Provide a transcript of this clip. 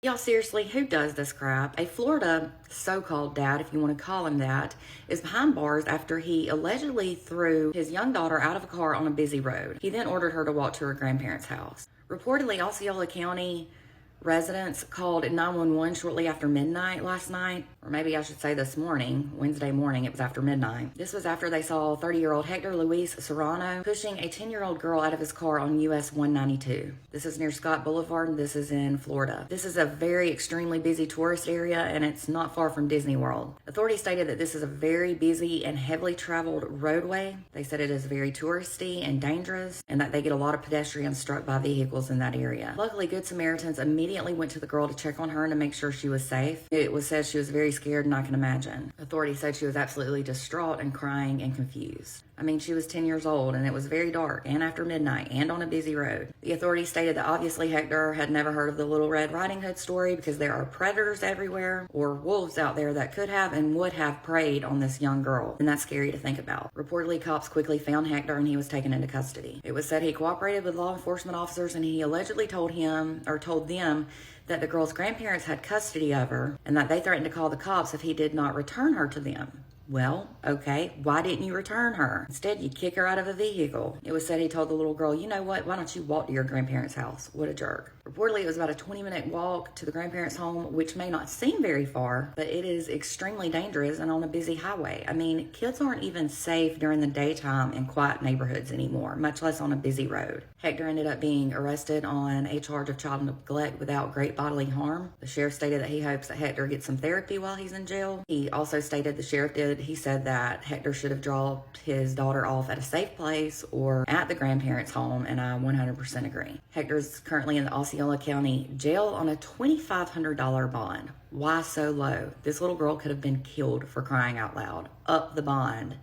Y'all, seriously, who does this crap? A Florida so-called dad, if you want to call him that, is behind bars after he allegedly threw his young daughter out of a car on a busy road. He then ordered her to walk to her grandparents' house. Reportedly, Osceola County residents called 911 shortly after midnight last night, or maybe I should say this morning, Wednesday morning, it was after midnight. This was after they saw 30-year-old Hector Luis Serrano pushing a 10-year-old girl out of his car on US 192. This is near Scott Boulevard, and this is in Florida. This is a very extremely busy tourist area, and it's not far from Disney World. Authorities stated that this is a very busy and heavily traveled roadway. They said it is very touristy and dangerous, and that they get a lot of pedestrians struck by vehicles in that area. Luckily, Good Samaritans immediately went to the girl to check on her and to make sure she was safe. It was said she was very scared, and I can imagine. Authorities said she was absolutely distraught and crying and confused. I mean, she was 10 years old, and it was very dark and after midnight and on a busy road. The authorities stated that obviously Hector had never heard of the Little Red Riding Hood story because there are predators everywhere, or wolves out there that could have and would have preyed on this young girl, and that's scary to think about. Reportedly, cops quickly found Hector and he was taken into custody. It was said he cooperated with law enforcement officers, and he allegedly told them that the girl's grandparents had custody of her and that they threatened to call the cops if he did not return her to them. Well, okay, why didn't you return her? Instead, you kick her out of a vehicle. It was said he told the little girl, you know what, why don't you walk to your grandparents' house? What a jerk. Reportedly, it was about a 20-minute walk to the grandparents' home, which may not seem very far, but it is extremely dangerous and on a busy highway. I mean, kids aren't even safe during the daytime in quiet neighborhoods anymore, much less on a busy road. Hector ended up being arrested on a charge of child neglect without great bodily harm. The sheriff stated that he hopes that Hector gets some therapy while he's in jail. He also stated, he said that Hector should have dropped his daughter off at a safe place or at the grandparents' home, and I 100% agree. Hector's currently in the Osceola County jail on a $2,500 bond. Why so low? This little girl could have been killed, for crying out loud. Up the bond.